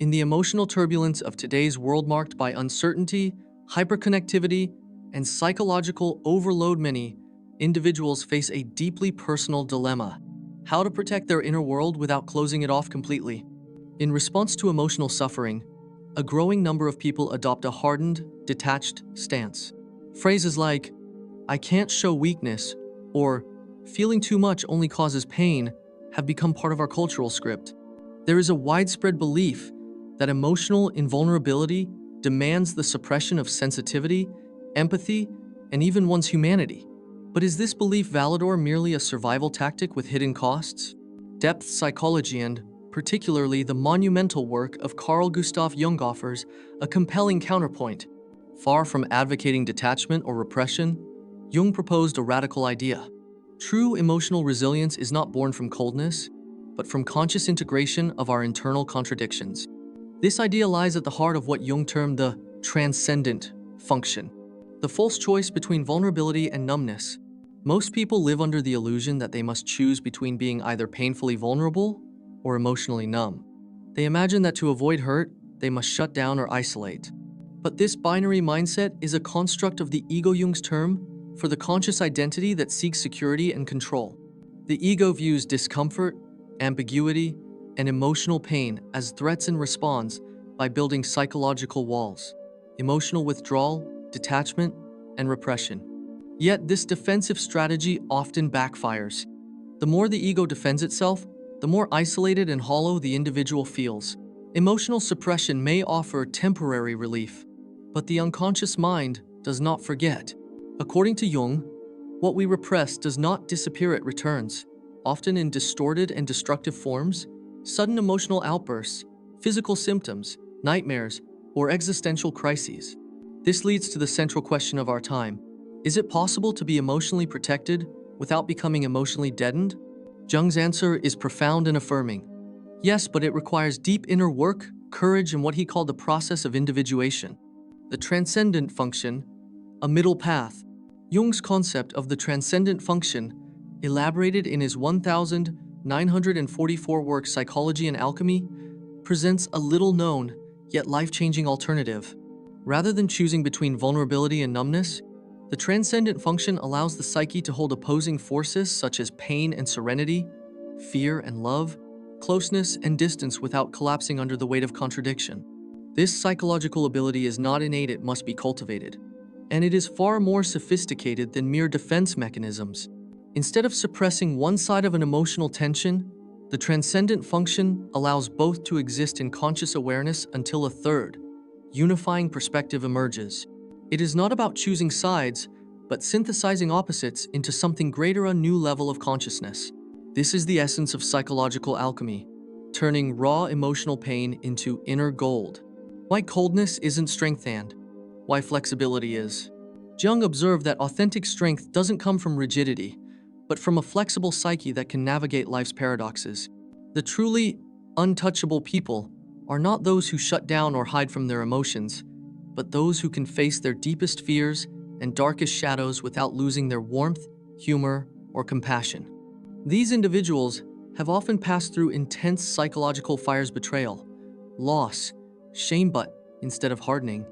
In the emotional turbulence of today's world marked by uncertainty, hyperconnectivity, and psychological overload, many individuals face a deeply personal dilemma: how to protect their inner world without closing it off completely. In response to emotional suffering, a growing number of people adopt a hardened, detached stance. Phrases like, "I can't show weakness," or "feeling too much only causes pain," have become part of our cultural script. There is a widespread belief that emotional invulnerability demands the suppression of sensitivity, empathy, and even one's humanity. But is this belief valid or merely a survival tactic with hidden costs? Depth psychology, and particularly the monumental work of Carl Gustav Jung, offers a compelling counterpoint. Far from advocating detachment or repression, Jung proposed a radical idea. True emotional resilience is not born from coldness, but from conscious integration of our internal contradictions. This idea lies at the heart of what Jung termed the transcendent function, the false choice between vulnerability and numbness. Most people live under the illusion that they must choose between being either painfully vulnerable or emotionally numb. They imagine that to avoid hurt, they must shut down or isolate. But this binary mindset is a construct of the ego, Jung's term for the conscious identity that seeks security and control. The ego views discomfort, ambiguity, and emotional pain as threats and responds by building psychological walls: emotional withdrawal, detachment, and repression. Yet this defensive strategy often backfires. The more the ego defends itself, the more isolated and hollow the individual feels. Emotional suppression may offer temporary relief, but the unconscious mind does not forget. According to Jung, what we repress does not disappear, it returns, often in distorted and destructive forms. Sudden emotional outbursts, physical symptoms, nightmares, or existential crises. This leads to the central question of our time: is it possible to be emotionally protected without becoming emotionally deadened? Jung's answer is profound and affirming. Yes, but it requires deep inner work, courage, and what he called the process of individuation. The transcendent function, a middle path. Jung's concept of the transcendent function, elaborated in his 1944 work Psychology and Alchemy, presents a little-known, yet life-changing alternative. Rather than choosing between vulnerability and numbness, the transcendent function allows the psyche to hold opposing forces such as pain and serenity, fear and love, closeness and distance without collapsing under the weight of contradiction. This psychological ability is not innate, it must be cultivated. And it is far more sophisticated than mere defense mechanisms. Instead of suppressing one side of an emotional tension, the transcendent function allows both to exist in conscious awareness until a third, unifying perspective emerges. It is not about choosing sides, but synthesizing opposites into something greater, a new level of consciousness. This is the essence of psychological alchemy, turning raw emotional pain into inner gold. Why coldness isn't strength, and why flexibility is. Jung observed that authentic strength doesn't come from rigidity, but from a flexible psyche that can navigate life's paradoxes. The truly untouchable people are not those who shut down or hide from their emotions, but those who can face their deepest fears and darkest shadows without losing their warmth, humor, or compassion. These individuals have often passed through intense psychological fires: betrayal, loss, shame, but instead of hardening,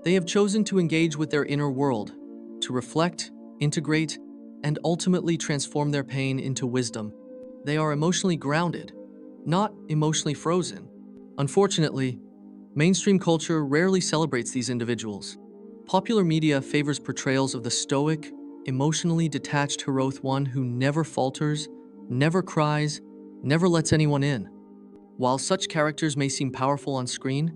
they have chosen to engage with their inner world, to reflect, integrate, and ultimately transform their pain into wisdom. They are emotionally grounded, not emotionally frozen. Unfortunately, mainstream culture rarely celebrates these individuals. Popular media favors portrayals of the stoic, emotionally detached heroic one who never falters, never cries, never lets anyone in. While such characters may seem powerful on screen,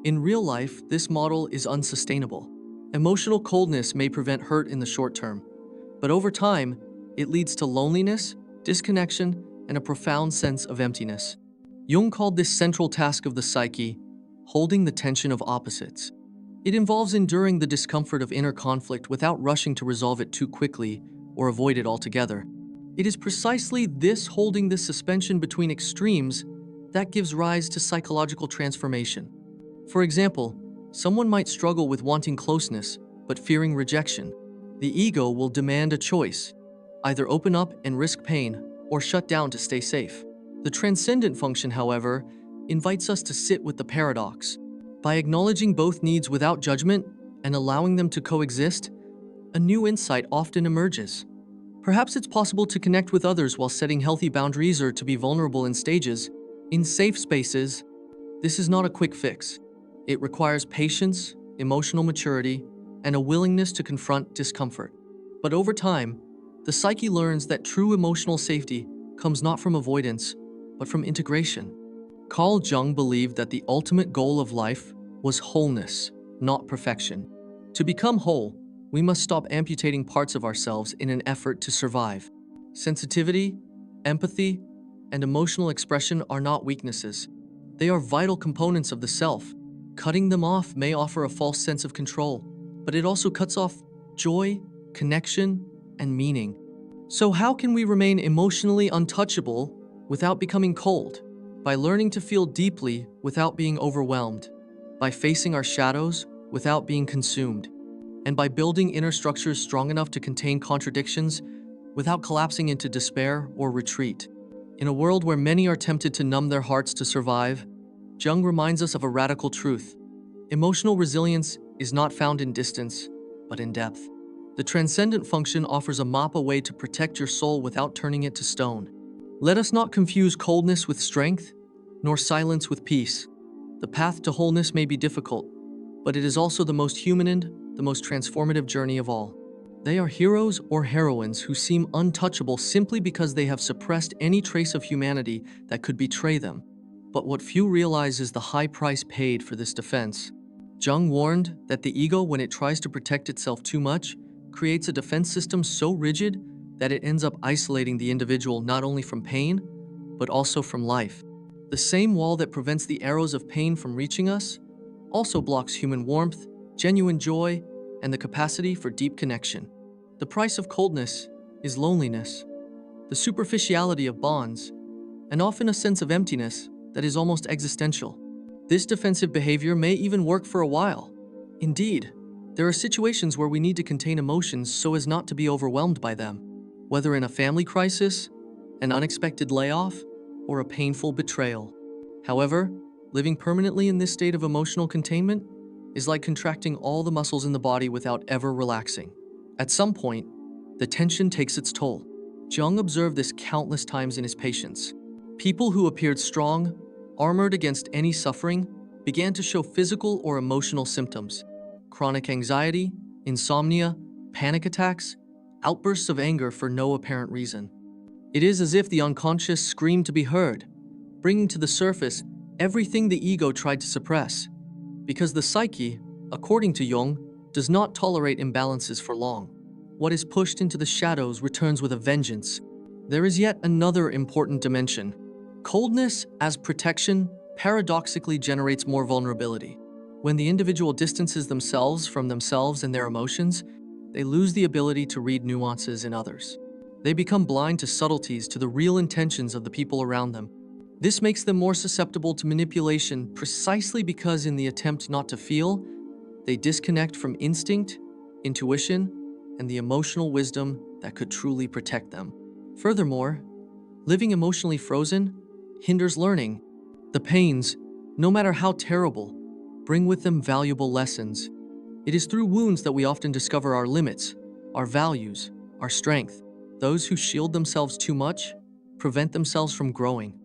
in real life, this model is unsustainable. Emotional coldness may prevent hurt in the short term, but over time, it leads to loneliness, disconnection, and a profound sense of emptiness. Jung called this central task of the psyche holding the tension of opposites. It involves enduring the discomfort of inner conflict without rushing to resolve it too quickly or avoid it altogether. It is precisely this holding, this suspension between extremes, that gives rise to psychological transformation. For example, someone might struggle with wanting closeness but fearing rejection. The ego will demand a choice: either open up and risk pain, or shut down to stay safe. The transcendent function, however, invites us to sit with the paradox. By acknowledging both needs without judgment and allowing them to coexist, a new insight often emerges. Perhaps it's possible to connect with others while setting healthy boundaries or to be vulnerable in stages, in safe spaces. This is not a quick fix. It requires patience, emotional maturity, and a willingness to confront discomfort. But over time, the psyche learns that true emotional safety comes not from avoidance, but from integration. Carl Jung believed that the ultimate goal of life was wholeness, not perfection. To become whole, we must stop amputating parts of ourselves in an effort to survive. Sensitivity, empathy, and emotional expression are not weaknesses. They are vital components of the self. Cutting them off may offer a false sense of control, but it also cuts off joy, connection, and meaning. So how can we remain emotionally untouchable without becoming cold? By learning to feel deeply without being overwhelmed, by facing our shadows without being consumed, and by building inner structures strong enough to contain contradictions without collapsing into despair or retreat. In a world where many are tempted to numb their hearts to survive, Jung reminds us of a radical truth. Emotional resilience is not found in distance, but in depth. The transcendent function offers a way to protect your soul without turning it to stone. Let us not confuse coldness with strength, nor silence with peace. The path to wholeness may be difficult, but it is also the most human and the most transformative journey of all. They are heroes or heroines who seem untouchable simply because they have suppressed any trace of humanity that could betray them. But what few realize is the high price paid for this defense. Jung warned that the ego, when it tries to protect itself too much, creates a defense system so rigid that it ends up isolating the individual not only from pain, but also from life. The same wall that prevents the arrows of pain from reaching us also blocks human warmth, genuine joy, and the capacity for deep connection. The price of coldness is loneliness, the superficiality of bonds, and often a sense of emptiness that is almost existential. This defensive behavior may even work for a while. Indeed, there are situations where we need to contain emotions so as not to be overwhelmed by them, whether in a family crisis, an unexpected layoff, or a painful betrayal. However, living permanently in this state of emotional containment is like contracting all the muscles in the body without ever relaxing. At some point, the tension takes its toll. Jung observed this countless times in his patients. People who appeared strong, armored against any suffering, began to show physical or emotional symptoms. Chronic anxiety, insomnia, panic attacks, outbursts of anger for no apparent reason. It is as if the unconscious screamed to be heard, bringing to the surface everything the ego tried to suppress. Because the psyche, according to Jung, does not tolerate imbalances for long. What is pushed into the shadows returns with a vengeance. There is yet another important dimension. Coldness, as protection, paradoxically generates more vulnerability. When the individual distances themselves from themselves and their emotions, they lose the ability to read nuances in others. They become blind to subtleties, to the real intentions of the people around them. This makes them more susceptible to manipulation precisely because, in the attempt not to feel, they disconnect from instinct, intuition, and the emotional wisdom that could truly protect them. Furthermore, living emotionally frozen hinders learning. The pains, no matter how terrible, bring with them valuable lessons. It is through wounds that we often discover our limits, our values, our strength. Those who shield themselves too much prevent themselves from growing.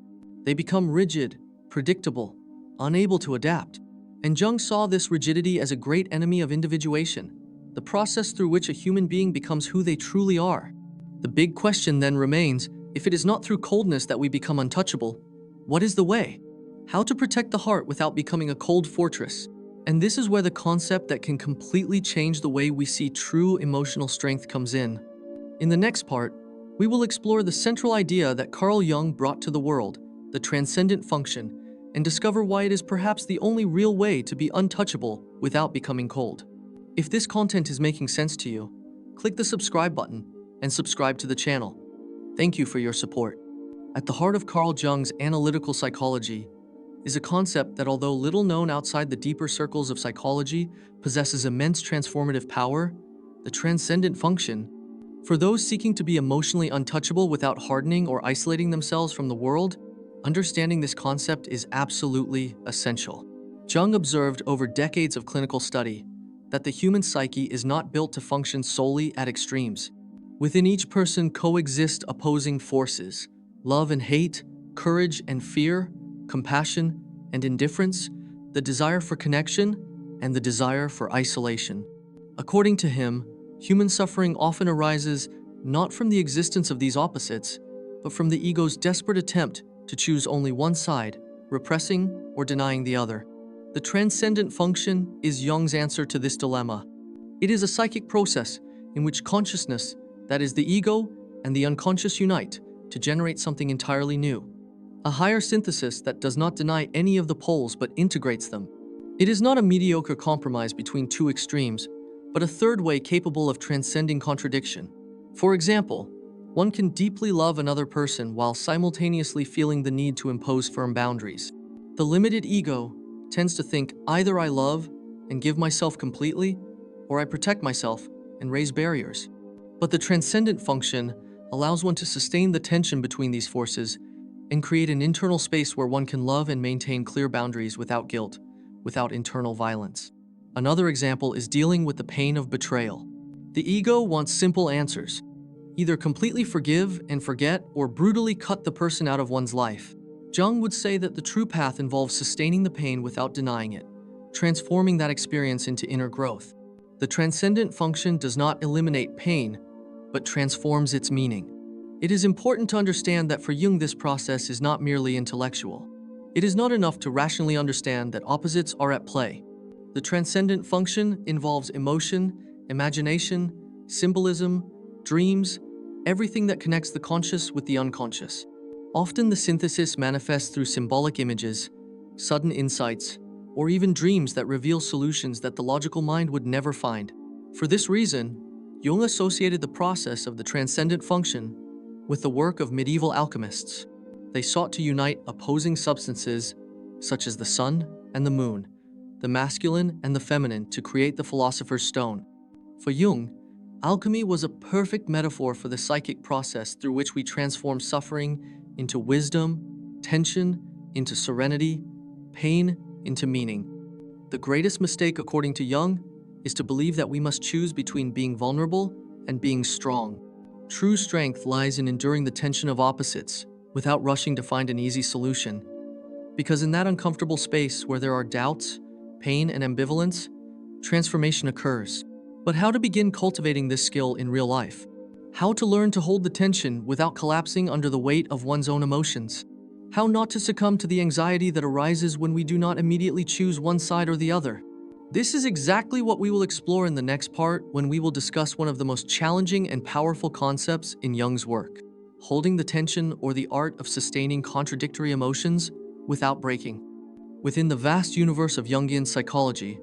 They become rigid, predictable, unable to adapt. And Jung saw this rigidity as a great enemy of individuation, the process through which a human being becomes who they truly are. The big question then remains, if it is not through coldness that we become untouchable, what is the way? How to protect the heart without becoming a cold fortress? And this is where the concept that can completely change the way we see true emotional strength comes in. In the next part, we will explore the central idea that Carl Jung brought to the world, the transcendent function, and discover why it is perhaps the only real way to be untouchable without becoming cold. If this content is making sense to you, click the subscribe button and subscribe to the channel. Thank you for your support. At the heart of Carl Jung's analytical psychology is a concept that, although little known outside the deeper circles of psychology, possesses immense transformative power: the transcendent function. For those seeking to be emotionally untouchable without hardening or isolating themselves from the world, Understanding this concept is absolutely essential. Jung observed over decades of clinical study that the human psyche is not built to function solely at extremes. Within each person coexist opposing forces: love and hate, courage and fear, compassion and indifference, the desire for connection and the desire for isolation. According to him, human suffering often arises not from the existence of these opposites, but from the ego's desperate attempt to choose only one side, repressing or denying the other. The transcendent function is Jung's answer to this dilemma. It is a psychic process in which consciousness, that is the ego, and the unconscious unite to generate something entirely new. A higher synthesis that does not deny any of the poles but integrates them. It is not a mediocre compromise between two extremes, but a third way capable of transcending contradiction. For example, one can deeply love another person while simultaneously feeling the need to impose firm boundaries. The limited ego tends to think either I love and give myself completely, or I protect myself and raise barriers. But the transcendent function allows one to sustain the tension between these forces and create an internal space where one can love and maintain clear boundaries without guilt, without internal violence. Another example is dealing with the pain of betrayal. The ego wants simple answers: either completely forgive and forget or brutally cut the person out of one's life. Jung would say that the true path involves sustaining the pain without denying it, transforming that experience into inner growth. The transcendent function does not eliminate pain, but transforms its meaning. It is important to understand that for Jung this process is not merely intellectual. It is not enough to rationally understand that opposites are at play. The transcendent function involves emotion, imagination, symbolism, dreams, everything that connects the conscious with the unconscious. Often the synthesis manifests through symbolic images, sudden insights, or even dreams that reveal solutions that the logical mind would never find. For this reason, Jung associated the process of the transcendent function with the work of medieval alchemists. They sought to unite opposing substances, such as the sun and the moon, the masculine and the feminine, to create the philosopher's stone. For Jung, alchemy was a perfect metaphor for the psychic process through which we transform suffering into wisdom, tension into serenity, pain into meaning. The greatest mistake, according to Jung, is to believe that we must choose between being vulnerable and being strong. True strength lies in enduring the tension of opposites without rushing to find an easy solution. Because in that uncomfortable space where there are doubts, pain, and ambivalence, transformation occurs. But how to begin cultivating this skill in real life? How to learn to hold the tension without collapsing under the weight of one's own emotions? How not to succumb to the anxiety that arises when we do not immediately choose one side or the other? This is exactly what we will explore in the next part, when we will discuss one of the most challenging and powerful concepts in Jung's work: holding the tension, or the art of sustaining contradictory emotions without breaking. Within the vast universe of Jungian psychology,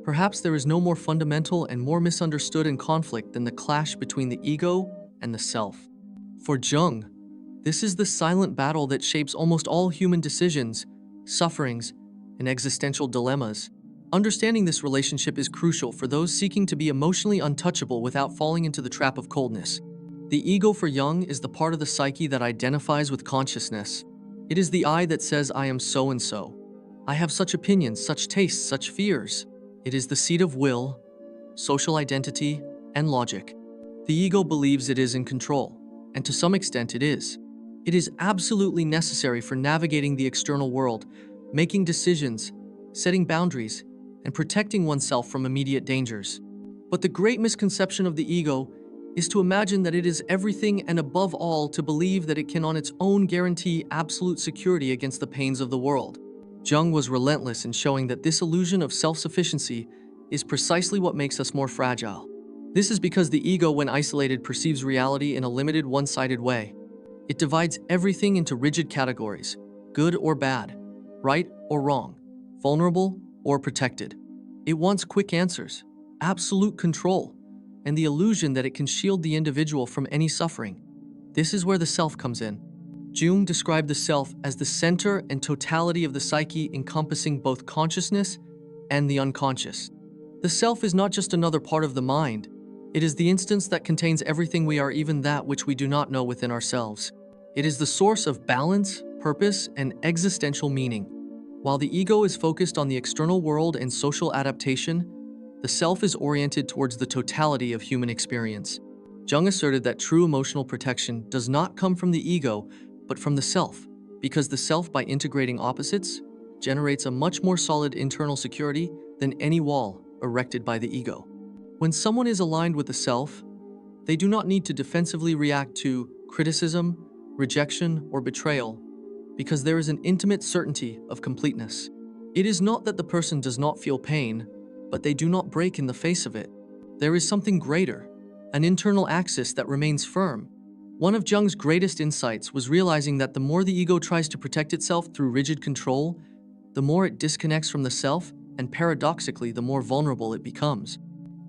perhaps there is no more fundamental and more misunderstood in conflict than the clash between the ego and the self. For Jung, this is the silent battle that shapes almost all human decisions, sufferings, and existential dilemmas. Understanding this relationship is crucial for those seeking to be emotionally untouchable without falling into the trap of coldness. The ego for Jung is the part of the psyche that identifies with consciousness. It is the I that says, I am so and so. I have such opinions, such tastes, such fears. It is the seat of will, social identity, and logic. The ego believes it is in control, and to some extent it is. It is absolutely necessary for navigating the external world, making decisions, setting boundaries, and protecting oneself from immediate dangers. But the great misconception of the ego is to imagine that it is everything, and above all, to believe that it can on its own guarantee absolute security against the pains of the world. Jung was relentless in showing that this illusion of self-sufficiency is precisely what makes us more fragile. This is because the ego, when isolated, perceives reality in a limited, one-sided way. It divides everything into rigid categories: good or bad, right or wrong, vulnerable or protected. It wants quick answers, absolute control, and the illusion that it can shield the individual from any suffering. This is where the self comes in. Jung described the self as the center and totality of the psyche, encompassing both consciousness and the unconscious. The self is not just another part of the mind. It is the instance that contains everything we are, even that which we do not know within ourselves. It is the source of balance, purpose, and existential meaning. While the ego is focused on the external world and social adaptation, the self is oriented towards the totality of human experience. Jung asserted that true emotional protection does not come from the ego, but from the self, because the self, by integrating opposites, generates a much more solid internal security than any wall erected by the ego. When someone is aligned with the self, they do not need to defensively react to criticism, rejection, or betrayal, because there is an intimate certainty of completeness. It is not that the person does not feel pain, but they do not break in the face of it. There is something greater, an internal axis that remains firm. One of Jung's greatest insights was realizing that the more the ego tries to protect itself through rigid control, the more it disconnects from the self, and paradoxically, the more vulnerable it becomes.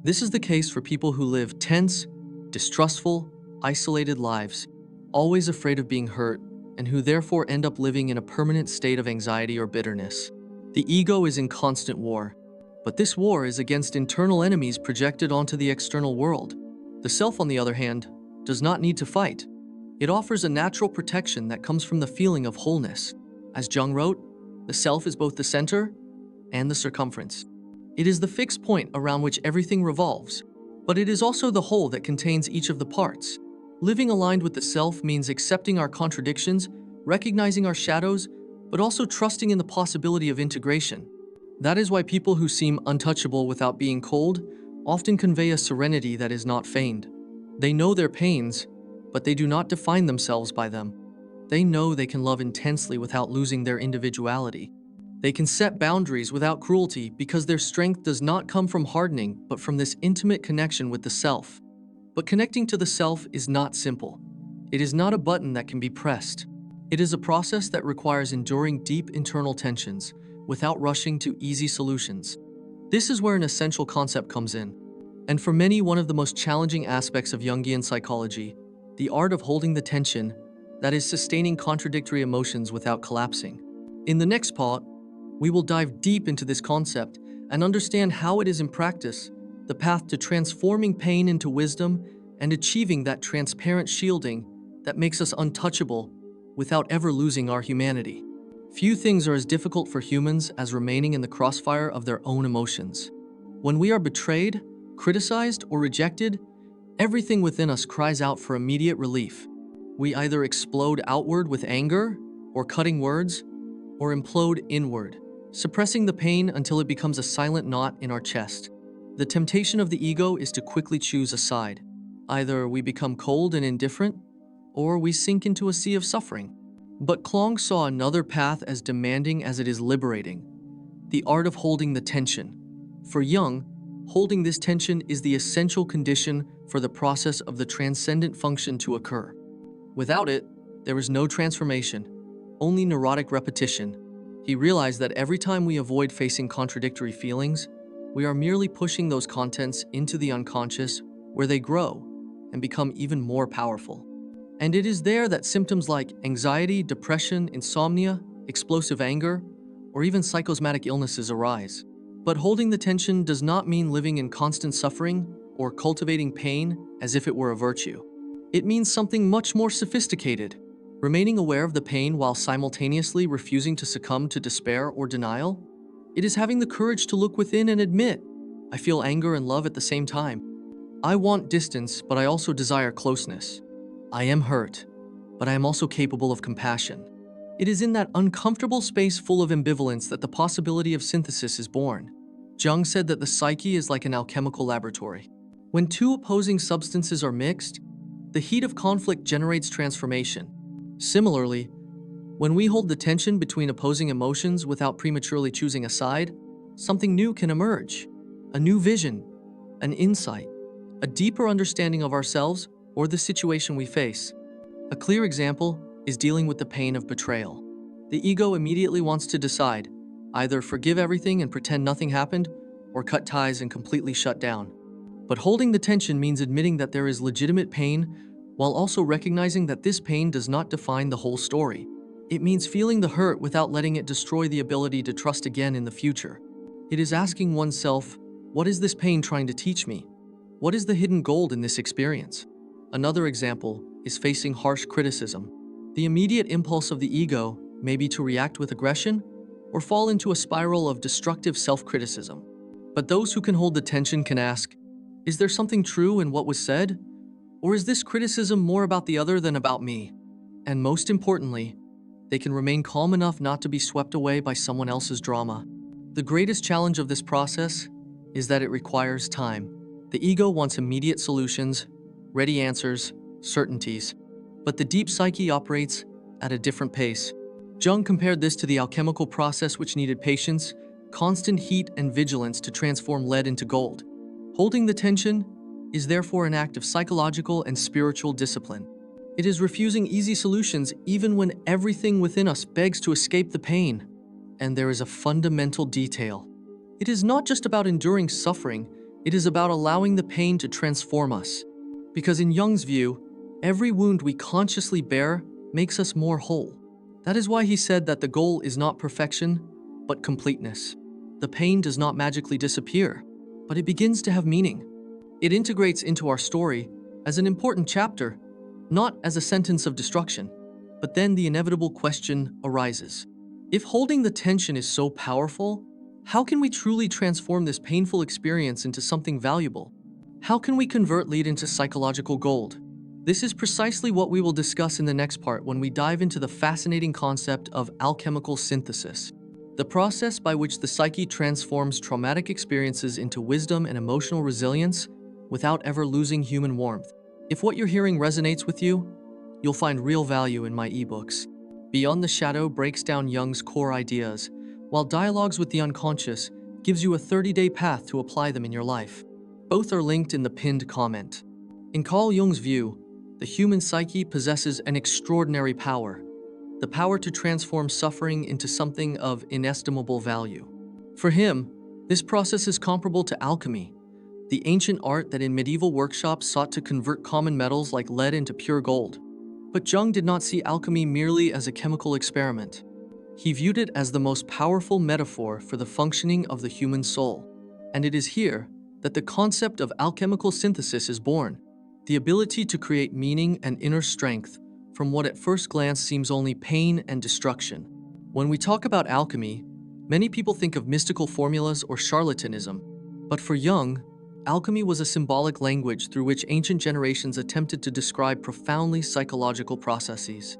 This is the case for people who live tense, distrustful, isolated lives, always afraid of being hurt, and who therefore end up living in a permanent state of anxiety or bitterness. The ego is in constant war, but this war is against internal enemies projected onto the external world. The self, on the other hand, does not need to fight. It offers a natural protection that comes from the feeling of wholeness. As Jung wrote, the self is both the center and the circumference. It is the fixed point around which everything revolves, but it is also the whole that contains each of the parts. Living aligned with the self means accepting our contradictions, recognizing our shadows, but also trusting in the possibility of integration. That is why people who seem untouchable without being cold often convey a serenity that is not feigned. They know their pains, but they do not define themselves by them. They know they can love intensely without losing their individuality. They can set boundaries without cruelty because their strength does not come from hardening, but from this intimate connection with the self. But connecting to the self is not simple. It is not a button that can be pressed. It is a process that requires enduring deep internal tensions without rushing to easy solutions. This is where an essential concept comes in. And for many, one of the most challenging aspects of Jungian psychology, the art of holding the tension, that is sustaining contradictory emotions without collapsing. In the next part, we will dive deep into this concept and understand how it is in practice, the path to transforming pain into wisdom and achieving that transparent shielding that makes us untouchable without ever losing our humanity. Few things are as difficult for humans as remaining in the crossfire of their own emotions. When we are betrayed, criticized, or rejected, everything within us cries out for immediate relief. We either explode outward with anger or cutting words, or implode inward, suppressing the pain until it becomes a silent knot in our chest. The temptation of the ego is to quickly choose a side. Either we become cold and indifferent, or we sink into a sea of suffering. But Klong saw another path as demanding as it is liberating: the art of holding the tension. For Jung, holding this tension is the essential condition for the process of the transcendent function to occur. Without it, there is no transformation, only neurotic repetition. He realized that every time we avoid facing contradictory feelings, we are merely pushing those contents into the unconscious, where they grow and become even more powerful. And it is there that symptoms like anxiety, depression, insomnia, explosive anger, or even psychosomatic illnesses arise. But holding the tension does not mean living in constant suffering or cultivating pain as if it were a virtue. It means something much more sophisticated: remaining aware of the pain while simultaneously refusing to succumb to despair or denial. It is having the courage to look within and admit, I feel anger and love at the same time. I want distance, but I also desire closeness. I am hurt, but I am also capable of compassion. It is in that uncomfortable space full of ambivalence that the possibility of synthesis is born. Jung said that the psyche is like an alchemical laboratory. When two opposing substances are mixed, the heat of conflict generates transformation. Similarly, when we hold the tension between opposing emotions without prematurely choosing a side, something new can emerge. A new vision, an insight, a deeper understanding of ourselves or the situation we face. A clear example is dealing with the pain of betrayal. The ego immediately wants to decide, either forgive everything and pretend nothing happened, or cut ties and completely shut down. But holding the tension means admitting that there is legitimate pain, while also recognizing that this pain does not define the whole story. It means feeling the hurt without letting it destroy the ability to trust again in the future. It is asking oneself, what is this pain trying to teach me? What is the hidden gold in this experience? Another example is facing harsh criticism. The immediate impulse of the ego may be to react with aggression or fall into a spiral of destructive self-criticism. But those who can hold the tension can ask, is there something true in what was said? Or is this criticism more about the other than about me? And most importantly, they can remain calm enough not to be swept away by someone else's drama. The greatest challenge of this process is that it requires time. The ego wants immediate solutions, ready answers, certainties. But the deep psyche operates at a different pace. Jung compared this to the alchemical process, which needed patience, constant heat, and vigilance to transform lead into gold. Holding the tension is therefore an act of psychological and spiritual discipline. It is refusing easy solutions even when everything within us begs to escape the pain. And there is a fundamental detail. It is not just about enduring suffering, it is about allowing the pain to transform us. Because in Jung's view, every wound we consciously bear makes us more whole. That is why he said that the goal is not perfection, but completeness. The pain does not magically disappear, but it begins to have meaning. It integrates into our story as an important chapter, not as a sentence of destruction. But then the inevitable question arises. If holding the tension is so powerful, how can we truly transform this painful experience into something valuable? How can we convert lead into psychological gold? This is precisely what we will discuss in the next part when we dive into the fascinating concept of alchemical synthesis, the process by which the psyche transforms traumatic experiences into wisdom and emotional resilience without ever losing human warmth. If what you're hearing resonates with you, you'll find real value in my ebooks. Beyond the Shadow breaks down Jung's core ideas, while Dialogues with the Unconscious gives you a 30-day path to apply them in your life. Both are linked in the pinned comment. In Carl Jung's view, the human psyche possesses an extraordinary power, the power to transform suffering into something of inestimable value. For him, this process is comparable to alchemy, the ancient art that in medieval workshops sought to convert common metals like lead into pure gold. But Jung did not see alchemy merely as a chemical experiment. He viewed it as the most powerful metaphor for the functioning of the human soul. And it is here that the concept of alchemical synthesis is born, the ability to create meaning and inner strength from what at first glance seems only pain and destruction. When we talk about alchemy, many people think of mystical formulas or charlatanism. But for Jung, alchemy was a symbolic language through which ancient generations attempted to describe profoundly psychological processes.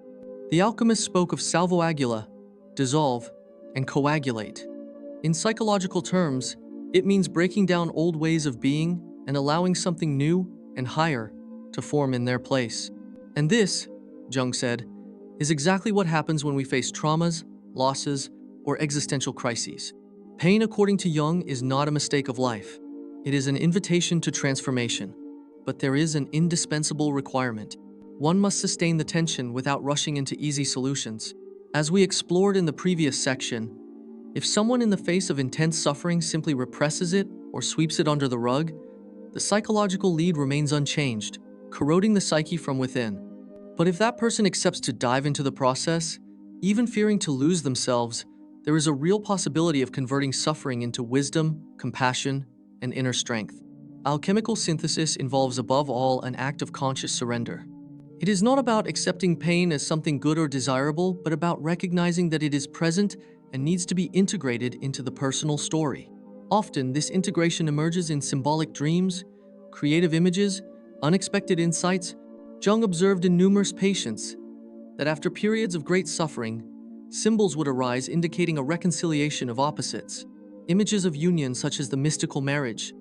The alchemists spoke of salvoagula, dissolve, and coagulate. In psychological terms, it means breaking down old ways of being and allowing something new and higher to form in their place. And this, Jung said, is exactly what happens when we face traumas, losses, or existential crises. Pain, according to Jung, is not a mistake of life. It is an invitation to transformation. But there is an indispensable requirement. One must sustain the tension without rushing into easy solutions. As we explored in the previous section, if someone in the face of intense suffering simply represses it or sweeps it under the rug, the psychological lead remains unchanged, corroding the psyche from within. But if that person accepts to dive into the process, even fearing to lose themselves, there is a real possibility of converting suffering into wisdom, compassion, and inner strength. Alchemical synthesis involves above all an act of conscious surrender. It is not about accepting pain as something good or desirable, but about recognizing that it is present and needs to be integrated into the personal story. Often, this integration emerges in symbolic dreams, creative images, unexpected insights. Jung observed in numerous patients that after periods of great suffering, symbols would arise indicating a reconciliation of opposites. Images of union such as the mystical marriage,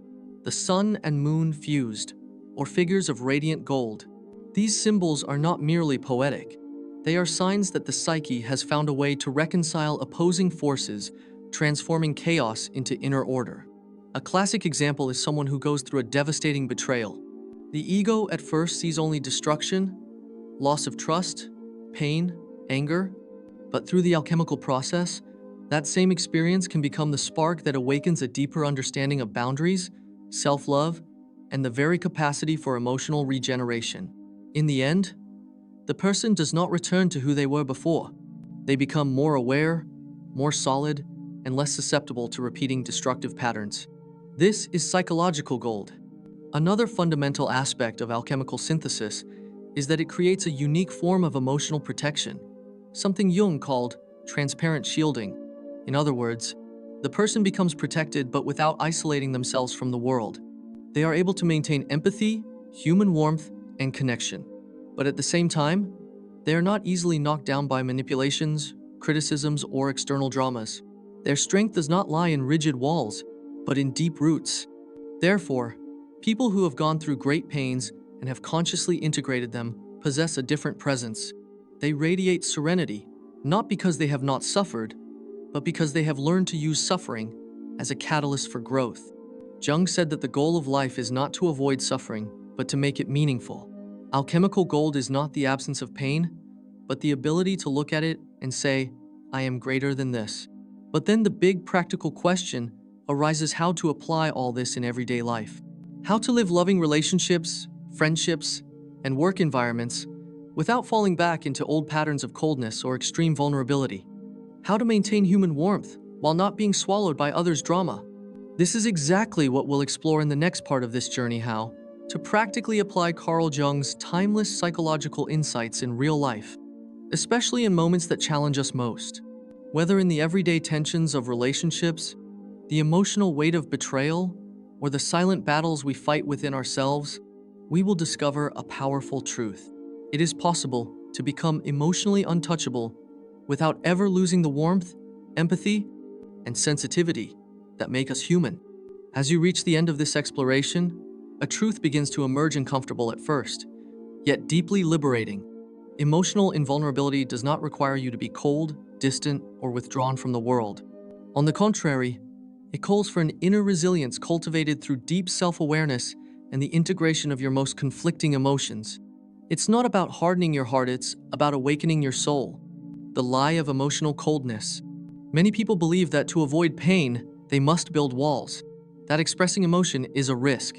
the sun and moon fused, or figures of radiant gold. These symbols are not merely poetic. They are signs that the psyche has found a way to reconcile opposing forces, transforming chaos into inner order. A classic example is someone who goes through a devastating betrayal. The ego at first sees only destruction, loss of trust, pain, anger, but through the alchemical process, that same experience can become the spark that awakens a deeper understanding of boundaries, self-love, and the very capacity for emotional regeneration. In the end, the person does not return to who they were before. They become more aware, more solid, and less susceptible to repeating destructive patterns. This is psychological gold. Another fundamental aspect of alchemical synthesis is that it creates a unique form of emotional protection, something Jung called transparent shielding. In other words, the person becomes protected but without isolating themselves from the world. They are able to maintain empathy, human warmth, and connection. But at the same time, they are not easily knocked down by manipulations, criticisms, or external dramas. Their strength does not lie in rigid walls, but in deep roots. Therefore, people who have gone through great pains and have consciously integrated them possess a different presence. They radiate serenity, not because they have not suffered, but because they have learned to use suffering as a catalyst for growth. Jung said that the goal of life is not to avoid suffering, but to make it meaningful. Alchemical gold is not the absence of pain, but the ability to look at it and say, I am greater than this. But then the big practical question arises: how to apply all this in everyday life. How to live loving relationships, friendships, and work environments without falling back into old patterns of coldness or extreme vulnerability. How to maintain human warmth while not being swallowed by others' drama. This is exactly what we'll explore in the next part of this journey: how to practically apply Carl Jung's timeless psychological insights in real life, especially in moments that challenge us most. Whether in the everyday tensions of relationships, the emotional weight of betrayal, or the silent battles we fight within ourselves, we will discover a powerful truth. It is possible to become emotionally untouchable without ever losing the warmth, empathy, and sensitivity that make us human. As you reach the end of this exploration, a truth begins to emerge, uncomfortable at first, yet deeply liberating. Emotional invulnerability does not require you to be cold, distant, or withdrawn from the world. On the contrary, it calls for an inner resilience cultivated through deep self-awareness and the integration of your most conflicting emotions. It's not about hardening your heart, it's about awakening your soul. The lie of emotional coldness. Many people believe that to avoid pain, they must build walls, that expressing emotion is a risk,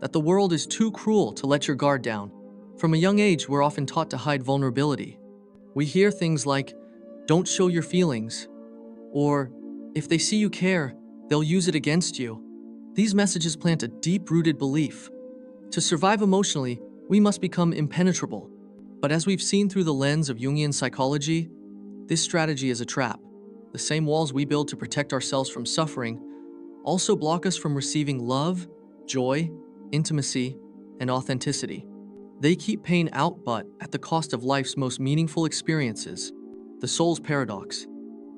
that the world is too cruel to let your guard down. From a young age, we're often taught to hide vulnerability. We hear things like, don't show your feelings, or if they see you care, they'll use it against you. These messages plant a deep-rooted belief. To survive emotionally, we must become impenetrable. But as we've seen through the lens of Jungian psychology, this strategy is a trap. The same walls we build to protect ourselves from suffering also block us from receiving love, joy, intimacy, and authenticity. They keep pain out, but at the cost of life's most meaningful experiences. The soul's paradox.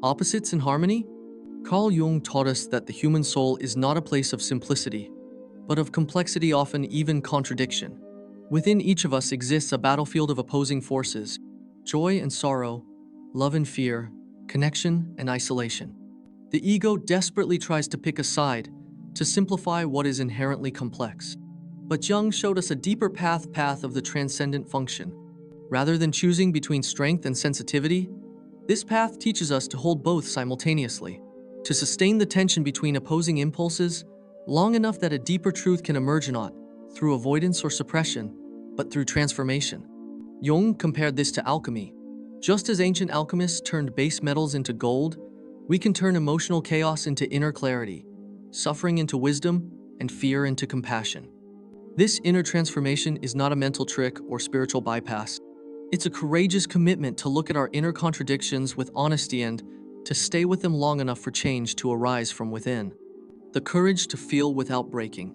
Opposites in harmony? Carl Jung taught us that the human soul is not a place of simplicity, but of complexity, often even contradiction. Within each of us exists a battlefield of opposing forces: joy and sorrow, love and fear, connection and isolation. The ego desperately tries to pick a side, to simplify what is inherently complex. But Jung showed us a deeper path of the transcendent function. Rather than choosing between strength and sensitivity, this path teaches us to hold both simultaneously, to sustain the tension between opposing impulses long enough that a deeper truth can emerge, not through avoidance or suppression, but through transformation. Jung compared this to alchemy. Just as ancient alchemists turned base metals into gold, we can turn emotional chaos into inner clarity, suffering into wisdom, and fear into compassion. This inner transformation is not a mental trick or spiritual bypass. It's a courageous commitment to look at our inner contradictions with honesty and to stay with them long enough for change to arise from within. The courage to feel without breaking.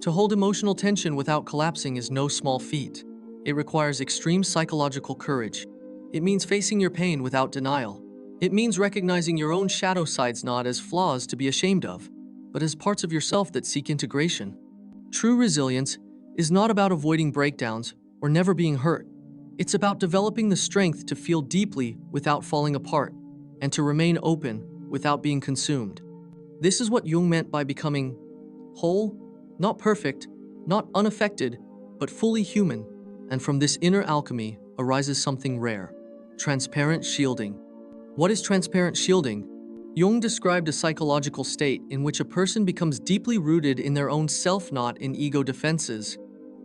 To hold emotional tension without collapsing is no small feat. It requires extreme psychological courage. It means facing your pain without denial. It means recognizing your own shadow sides not as flaws to be ashamed of, but as parts of yourself that seek integration. True resilience is not about avoiding breakdowns or never being hurt. It's about developing the strength to feel deeply without falling apart, and to remain open without being consumed. This is what Jung meant by becoming whole, not perfect, not unaffected, but fully human. And from this inner alchemy arises something rare: transparent shielding. What is transparent shielding? Jung described a psychological state in which a person becomes deeply rooted in their own self, not in ego defenses,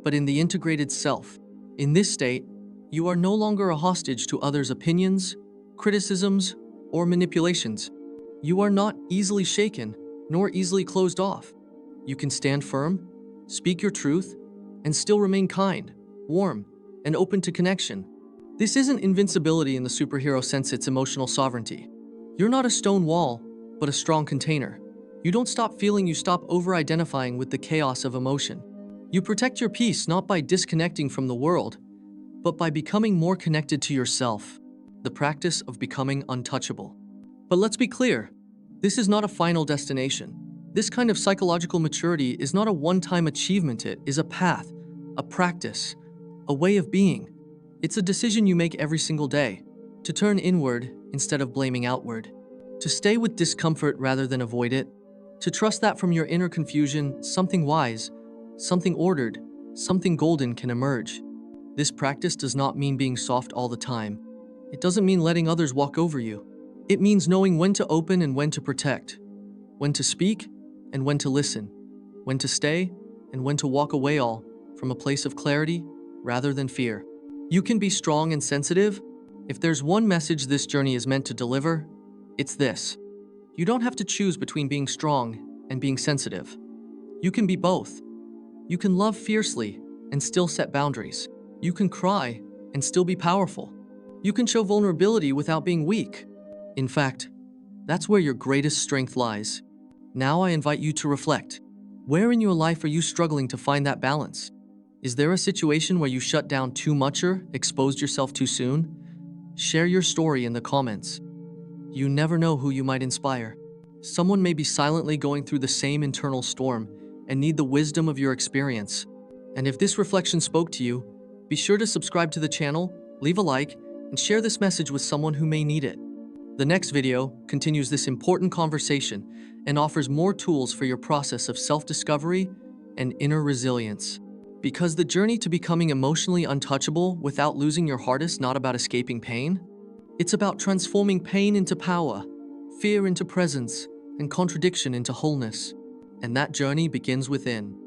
but in the integrated self. In this state, you are no longer a hostage to others' opinions, criticisms, or manipulations. You are not easily shaken, nor easily closed off. You can stand firm, speak your truth, and still remain kind, warm, and open to connection. This isn't invincibility in the superhero sense, it's emotional sovereignty. You're not a stone wall, but a strong container. You don't stop feeling, you stop over-identifying with the chaos of emotion. You protect your peace not by disconnecting from the world, but by becoming more connected to yourself. The practice of becoming untouchable. But let's be clear, this is not a final destination. This kind of psychological maturity is not a one-time achievement, it is a path, a practice, a way of being. It's a decision you make every single day, to turn inward instead of blaming outward, to stay with discomfort rather than avoid it, to trust that from your inner confusion, something wise, something ordered, something golden can emerge. This practice does not mean being soft all the time. It doesn't mean letting others walk over you. It means knowing when to open and when to protect, when to speak and when to listen, when to stay and when to walk away, all from a place of clarity rather than fear. You can be strong and sensitive. If there's one message this journey is meant to deliver, it's this. You don't have to choose between being strong and being sensitive. You can be both. You can love fiercely and still set boundaries. You can cry and still be powerful. You can show vulnerability without being weak. In fact, that's where your greatest strength lies. Now I invite you to reflect. Where in your life are you struggling to find that balance? Is there a situation where you shut down too much or exposed yourself too soon? Share your story in the comments. You never know who you might inspire. Someone may be silently going through the same internal storm and need the wisdom of your experience. And if this reflection spoke to you, be sure to subscribe to the channel, leave a like, and share this message with someone who may need it. The next video continues this important conversation and offers more tools for your process of self-discovery and inner resilience. Because the journey to becoming emotionally untouchable without losing your heart is not about escaping pain. It's about transforming pain into power, fear into presence, and contradiction into wholeness. And that journey begins within.